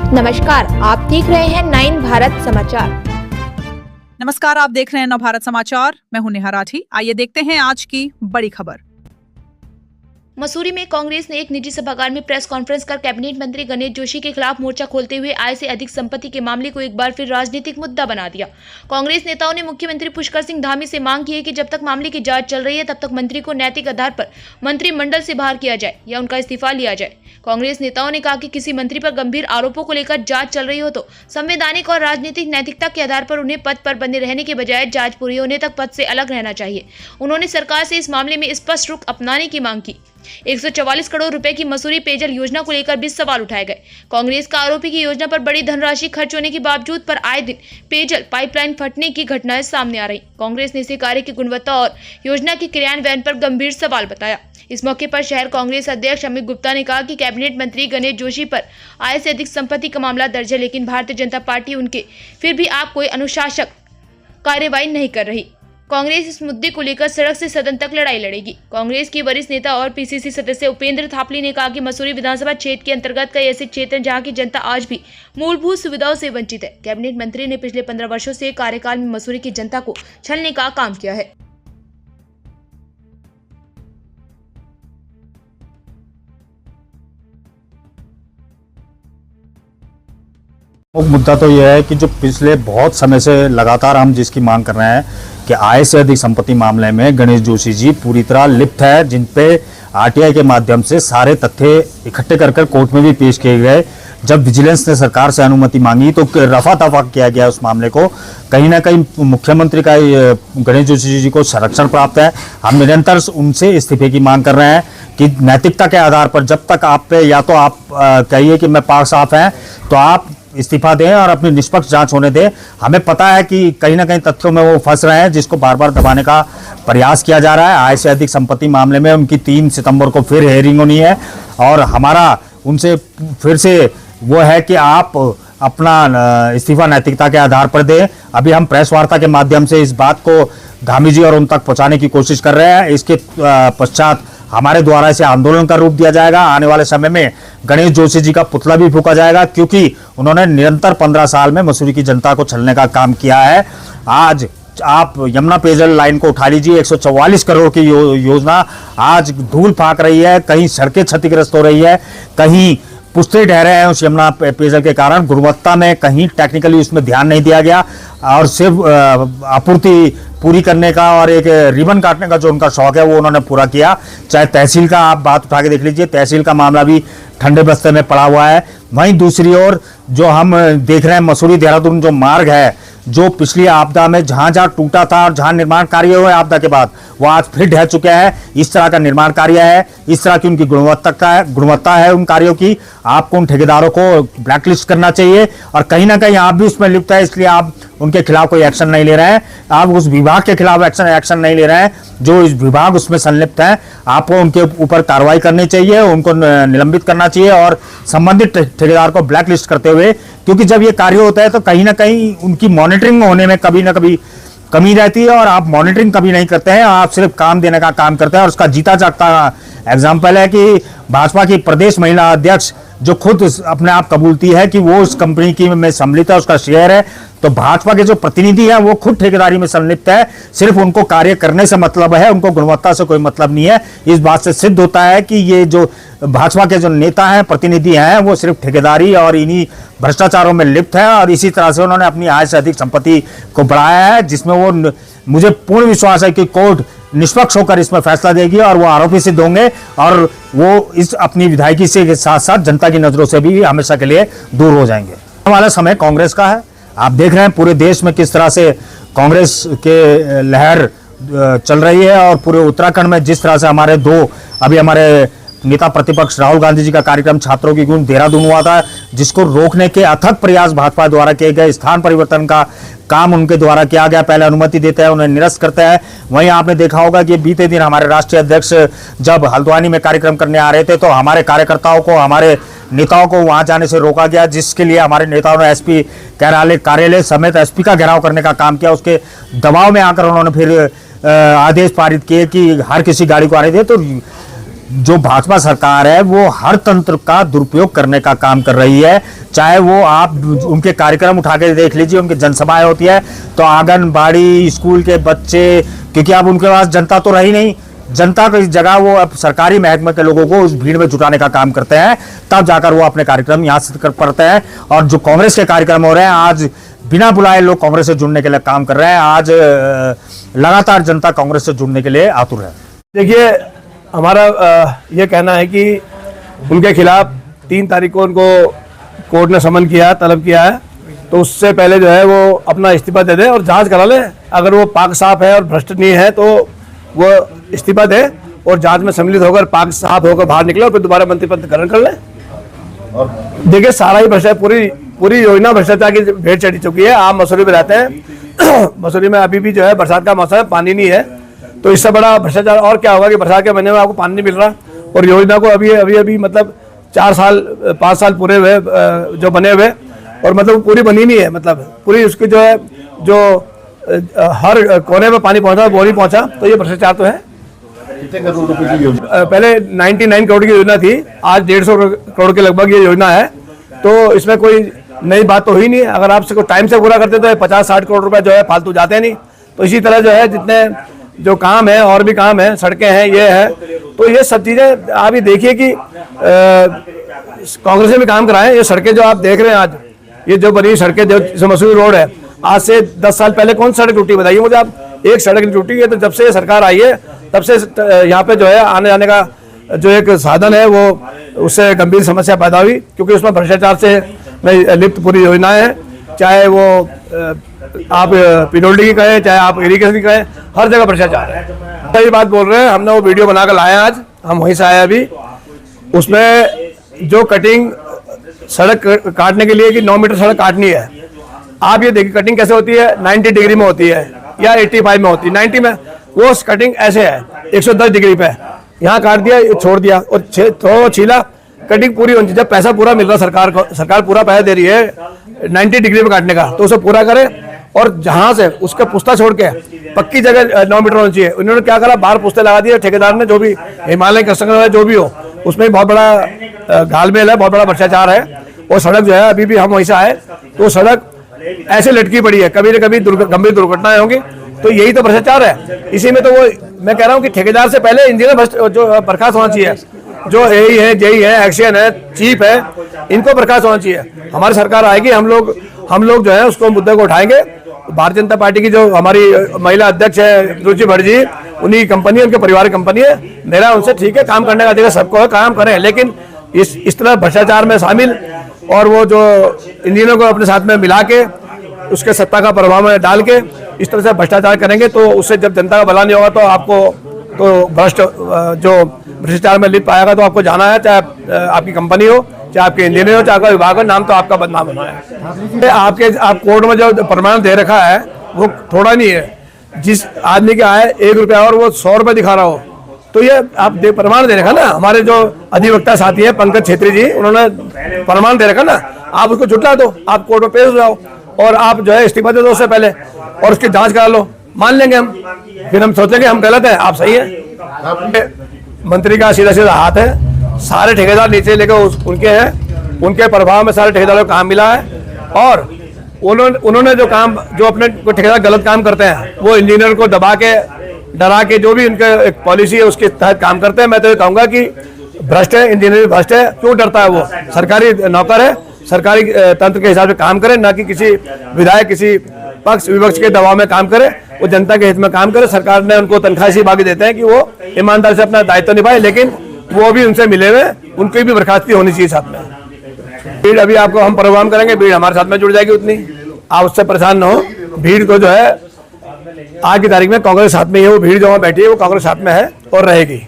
नमस्कार, आप देख रहे हैं 9 भारत समाचार। नमस्कार, आप देख रहे हैं नव भारत समाचार। मैं हूं नेहा राठी। आइए देखते हैं आज की बड़ी खबर। मसूरी में कांग्रेस ने एक निजी सभागार में प्रेस कॉन्फ्रेंस कर कैबिनेट मंत्री गणेश जोशी के खिलाफ मोर्चा खोलते हुए आय से अधिक संपत्ति के मामले को एक बार फिर राजनीतिक मुद्दा बना दिया। कांग्रेस नेताओं ने मुख्यमंत्री पुष्कर सिंह धामी से मांग की है कि जब तक मामले की जांच चल रही है तब तक मंत्री को नैतिक आधार पर मंत्रिमंडल से बाहर किया जाए या उनका इस्तीफा लिया जाए। कांग्रेस नेताओं ने कहा कि किसी मंत्री पर गंभीर आरोपों को लेकर जांच चल रही हो तो संवैधानिक और राजनीतिक नैतिकता के आधार पर उन्हें पद पर बने रहने के बजाय जांच पूरी होने तक पद से अलग रहना चाहिए। उन्होंने सरकार से इस मामले में स्पष्ट रुख अपनाने की मांग की। 144 करोड़ रुपए की मसूरी पेयजल योजना को लेकर भी सवाल उठाए गए। कांग्रेस का आरोप है कि योजना पर बड़ी धनराशि खर्च होने के बावजूद पर आए दिन पेयजल पाइपलाइन फटने की घटनाएं सामने आ रही। कांग्रेस ने इसे कार्य की गुणवत्ता और योजना के क्रियान्वयन पर गंभीर सवाल बताया। इस मौके पर शहर कांग्रेस अध्यक्ष अमित गुप्ता ने कहा कि कैबिनेट मंत्री गणेश जोशी पर आय से अधिक संपत्ति का मामला दर्ज है, लेकिन भारतीय जनता पार्टी उनके फिर भी आप कोई अनुशासक कार्रवाई नहीं कर रही। कांग्रेस इस मुद्दे को लेकर सड़क से सदन तक लड़ाई लड़ेगी। कांग्रेस की वरिष्ठ नेता और पीसीसी सदस्य उपेंद्र थापली ने कहा कि मसूरी विधानसभा क्षेत्र के अंतर्गत कई ऐसे क्षेत्र हैं जहां की जनता आज भी मूलभूत सुविधाओं से वंचित है। कैबिनेट मंत्री ने पिछले 15 वर्षों से कार्यकाल में मसूरी की जनता को छलने का काम किया है। मुद्दा तो यह है कि जो पिछले बहुत समय से लगातार हम जिसकी मांग कर रहे हैं कि आय से अधिक संपत्ति मामले में गणेश जोशी जी पूरी तरह लिप्त है, जिन पे आरटीआई के माध्यम से सारे तथ्य इकट्ठे कर कोर्ट में भी पेश किए गए। जब विजिलेंस ने सरकार से अनुमति मांगी तो रफा दफा किया गया उस मामले को। कहीं ना कहीं मुख्यमंत्री का गणेश जोशी जी को संरक्षण प्राप्त है। हम निरंतर उनसे इस्तीफे की मांग कर रहे हैं कि नैतिकता के आधार पर जब तक आप पे या तो आप कहिए कि मैं पाक साफ हैं तो आप इस्तीफा दें और अपनी निष्पक्ष जांच होने दें। हमें पता है कि कहीं ना कहीं तथ्यों में वो फंस रहे हैं, जिसको बार बार दबाने का प्रयास किया जा रहा है। आय से अधिक संपत्ति मामले में उनकी 3 सितंबर को फिर हेयरिंग होनी है और हमारा उनसे फिर से वो है कि आप अपना इस्तीफा नैतिकता के आधार पर दें। अभी हम प्रेस वार्ता के माध्यम से इस बात को धामी जी और उन तक पहुंचाने की कोशिश कर रहे हैं। इसके पश्चात हमारे द्वारा इसे आंदोलन का रूप दिया जाएगा। आने वाले समय में गणेश जोशी जी का पुतला भी फूंका जाएगा, क्योंकि उन्होंने निरंतर 15 साल में मसूरी की जनता को छलने का काम किया है। आज आप यमुना पेयजल लाइन को उठा लीजिए, 144 करोड़ की योजना आज धूल फाक रही है। कहीं सड़कें क्षतिग्रस्त हो रही है, कहीं पुष्टे ठहरे हैं उस यमुना पेयजल के कारण। गुणवत्ता में कहीं टेक्निकली उसमें ध्यान नहीं दिया गया और सिर्फ आपूर्ति पूरी करने का और एक रिबन काटने का जो उनका शौक है वो उन्होंने पूरा किया। चाहे तहसील का आप बात उठा के देख लीजिए, तहसील का मामला भी ठंडे बस्ते में पड़ा हुआ है। वहीं दूसरी ओर जो हम देख रहे हैं मसूरी देहरादून जो मार्ग है, जो पिछली आपदा में जहां जहां टूटा था और जहां निर्माण कार्य हुए आपदा के बाद, वो आज फिर ढह चुका है। इस तरह का निर्माण कार्य है, इस तरह की उनकी गुणवत्ता है उन कार्यों की। आपको उन ठेकेदारों को ब्लैकलिस्ट करना चाहिए और कहीं ना कहीं आप भी उसमें लिप्त है, इसलिए आप उनके खिलाफ कोई एक्शन नहीं ले रहे हैं। आप उस विभाग के खिलाफ एक्शन नहीं ले रहे हैं जो इस विभाग उसमें संलिप्त है। आपको उनके ऊपर कार्रवाई करनी चाहिए, उनको निलंबित करना चाहिए और संबंधित ठेकेदार को ब्लैकलिस्ट करते हुए, क्योंकि जब ये कार्य होता है तो कहीं ना कहीं उनकी मॉनिटरिंग होने में कभी ना कभी कमी रहती है और आप मॉनिटरिंग कभी नहीं करते हैं, आप सिर्फ काम देने का काम करते हैं। और उसका जीता जागता एग्जाम्पल है कि भाजपा की प्रदेश महिला अध्यक्ष जो खुद अपने आप कबूलती है कि वो उस कंपनी की में सम्मिलित है, उसका शेयर है, तो भाजपा के जो प्रतिनिधि हैं वो खुद ठेकेदारी में संलिप्त है। सिर्फ उनको कार्य करने से मतलब है, उनको गुणवत्ता से कोई मतलब नहीं है। इस बात से सिद्ध होता है कि ये जो भाजपा के जो नेता हैं, प्रतिनिधि हैं, वो सिर्फ ठेकेदारी और इन्हीं भ्रष्टाचारों में लिप्त है और इसी तरह से उन्होंने अपनी आय से अधिक संपत्ति को बढ़ाया है, जिसमें वो मुझे पूर्ण विश्वास है कि कोर्ट निष्पक्ष होकर इसमें फैसला देगी और वो आरोपी सिद्ध होंगे और वो इस अपनी विधायकी से के साथ साथ जनता की नजरों से भी हमेशा के लिए दूर हो जाएंगे। आने वाला समय कांग्रेस का है। आप देख रहे हैं पूरे देश में किस तरह से कांग्रेस के लहर चल रही है और पूरे उत्तराखंड में जिस तरह से हमारे नेता प्रतिपक्ष राहुल गांधी जी का कार्यक्रम छात्रों की गूंज देहरादून हुआ था, जिसको रोकने के अथक प्रयास भाजपा द्वारा किए गए। स्थान परिवर्तन का काम उनके द्वारा किया गया, पहले अनुमति देते हैं, उन्हें निरस्त करते हैं। वहीं आपने देखा होगा कि बीते दिन हमारे राष्ट्रीय अध्यक्ष जब हल्द्वानी में कार्यक्रम करने आ रहे थे तो हमारे कार्यकर्ताओं को, हमारे नेताओं को वहां जाने से रोका गया, जिसके लिए हमारे नेताओं ने एसपी कार्यालय समेत एसपी का घेराव करने का काम किया। उसके दबाव में आकर उन्होंने फिर आदेश पारित किए कि हर किसी गाड़ी को आने दे। तो जो भाजपा सरकार है वो हर तंत्र का दुरुपयोग करने का काम कर रही है। चाहे वो आप उनके कार्यक्रम उठा के देख लीजिए, उनकी जनसभाएं होती है तो आंगनबाड़ी, स्कूल के बच्चे, क्योंकि अब उनके पास जनता तो रही नहीं, जनता की जगह वो अब सरकारी महकमे के लोगों को उस भीड़ में जुटाने का काम करते हैं, तब जाकर वो अपने कार्यक्रम यहाँ से कर पाते हैं। और जो कांग्रेस के कार्यक्रम हो रहे हैं, आज बिना बुलाए लोग कांग्रेस से जुड़ने के लिए काम कर रहे हैं। आज लगातार जनता कांग्रेस से जुड़ने के लिए आतुर है। देखिए, हमारा ये कहना है कि उनके खिलाफ 3 तारीख को उनको कोर्ट ने समन किया, तलब किया है, तो उससे पहले जो है वो अपना इस्तीफा दे दे और जांच करा ले। अगर वो पाक साफ है और भ्रष्ट नहीं है तो वो इस्तीफा दे और जांच में सम्मिलित होकर पाक साफ होकर बाहर निकले और फिर दोबारा मंत्री पद ग्रहण कर ले। देखिए, सारा ही भ्रष्टाचार, पूरी योजना भ्रष्टाचार की भेंट चढ़ी चुकी है। आप मसूरी में रहते हैं, मसूरी में अभी भी जो है बरसात का मौसम है, पानी नहीं है, तो इससे बड़ा भ्रष्टाचार और क्या होगा कि बरसात के महीने में आपको पानी नहीं मिल रहा और योजना को अभी मतलब 4 साल 5 साल पूरे हुए जो बने हुए और मतलब पूरी बनी नहीं है, मतलब पूरी उसकी जो है जो हर कोने में पानी पहुंचा वो नहीं पहुंचा, तो ये भ्रष्टाचार तो है। कितने करोड़ रुपए की योजना? पहले 99 करोड़ की योजना थी, आज 150 करोड़ के लगभग ये योजना है, तो इसमें कोई नई बात तो हुई नहीं है। अगर आप टाइम से पूरा करते तो 50-60 करोड़ रुपए जो है फालतू जाते नहीं। तो इसी तरह जो है जितने जो काम है और भी काम है, सड़कें हैं, ये है, तो ये सब चीज़ें आप ही देखिए कि कांग्रेस ने भी काम कराए। ये सड़कें जो आप देख रहे हैं आज, ये जो बनी सड़कें, जो मसूरी रोड है, आज से 10 साल पहले कौन सड़क टूटी बताइए मुझे आप। एक सड़क नहीं टूटी है। तो जब से ये सरकार आई है तब से यहाँ पे जो है आने जाने का जो एक साधन है वो उससे गंभीर समस्या पैदा हुई, क्योंकि उसमें भ्रष्टाचार से लिप्त पूरी योजनाएं हैं, चाहे वो आप पीडब्ल्यूडी की कहें, चाहे आप इरिगेशन की कहें, हर जगह भ्रष्टाचार है। सही बात बोल रहे हैं। हमने वो वीडियो बनाकर लाए हैं, आज हम वहीं से आए अभी। उसमें जो कटिंग सड़क काटने के लिए कि 9 मीटर सड़क काटनी है, आप ये देखिए कटिंग कैसे होती है, 90 डिग्री में होती है या 85 में होती है। 90 में वो कटिंग ऐसे है, 110 डिग्री पे यहाँ काट दिया, छोड़ दिया और थोड़ा छीला, कटिंग पूरी होनी चाहिए। जब पैसा पूरा मिल रहा सरकार को, सरकार पूरा पैसा दे रही है 90 डिग्री में काटने का, तो उसे पूरा करे और जहां से उसका पुस्ता छोड़ के पक्की जगह 9 मीटर होनी चाहिए। उन्होंने क्या करा, बाहर पुस्ते लगा दिए ठेकेदार ने, जो भी हिमालय कंस्ट्रक्शन जो भी हो, उसमें बहुत बड़ा घालमेल है, बहुत बड़ा भ्रष्टाचार है। और सड़क जो है, अभी भी हम वहीं से आए तो सड़क ऐसे लटकी पड़ी है, कभी न कभी गंभीर दुर्घटनाएं होंगी। तो यही तो भ्रष्टाचार है। इसी में तो वो मैं कह रहा हूँ कि ठेकेदार से पहले इंजीनियर जो बर्खास्त होना चाहिए, जो एई है, जेई है, एक्शन है, चीफ है, इनको बर्खास्त होना चाहिए। हमारी सरकार आएगी, हम लोग जो है उसको मुद्दे को उठाएंगे। भारतीय जनता पार्टी की जो हमारी महिला अध्यक्ष है रुचि भट्ट, उन्हीं की कंपनी, उनके परिवार की कंपनी है। मेरा उनसे ठीक है, काम करने का अधिकार सबको है, काम करें, लेकिन इस तरह भ्रष्टाचार में शामिल और वो जो इंजीनियर को अपने साथ में मिला के उसके सत्ता का प्रभाव में डाल के इस तरह से भ्रष्टाचार करेंगे, तो उससे जब जनता का भला नहीं होगा तो आपको तो भ्रष्टाचार में लिप्त पाएगा तो आपको जाना है, चाहे आपकी कंपनी हो, चाहे आपके इंजीनियर हो, चाहे आपका विभाग हो, नाम तो आपका बदनाम होना है। आप कोर्ट में जो प्रमाण दे रखा है वो थोड़ा नहीं है। जिस आदमी के आए 1 रुपया और वो 100 रुपये दिखा रहा हो, तो ये आप प्रमाण दे रखा ना। हमारे जो अधिवक्ता साथी है पंकज छेत्री जी, उन्होंने प्रमाण दे रखा ना। आप उसको झुटला दो, आप कोर्ट में पेश हो जाओ और आप जो है इस्तीफा दे दो उससे पहले और उसकी जांच करा लो, मान लेंगे हम। फिर हम सोचेंगे हम गलत हैं, आप सही हैं। मंत्री का सीधा सीधा हाथ है, सारे ठेकेदार नीचे लेकर उनके हैं, उनके प्रभाव में सारे ठेकेदारों को काम मिला है। और उन्होंने जो अपने ठेकेदार गलत काम करते हैं वो इंजीनियर को दबा के, डरा के, जो भी उनका एक पॉलिसी है उसके तहत काम करते हैं। मैं तो ये कहूँगा कि भ्रष्ट है, इंजीनियर भ्रष्ट है। क्यों डरता है? वो सरकारी नौकर है, सरकारी तंत्र के हिसाब से काम करे, ना कि किसी विधायक, किसी पक्ष विपक्ष के दबाव में काम करे। वो जनता के हित में काम करे। सरकार ने उनको तनख्वाह से बाकी देते हैं कि वो ईमानदार से अपना दायित्व निभाए, लेकिन वो भी उनसे मिले हुए, उनकी भी बर्खास्ती होनी चाहिए साथ में। भीड़ अभी आपको हम प्रोग्राम करेंगे, भीड़ हमारे साथ में जुड़ जाएगी उतनी, आप उससे परेशान न हो। भीड़ को जो है आज की तारीख में कांग्रेस साथ में ही है, वो भीड़ जो वहाँ बैठी है वो कांग्रेस साथ में है और रहेगी।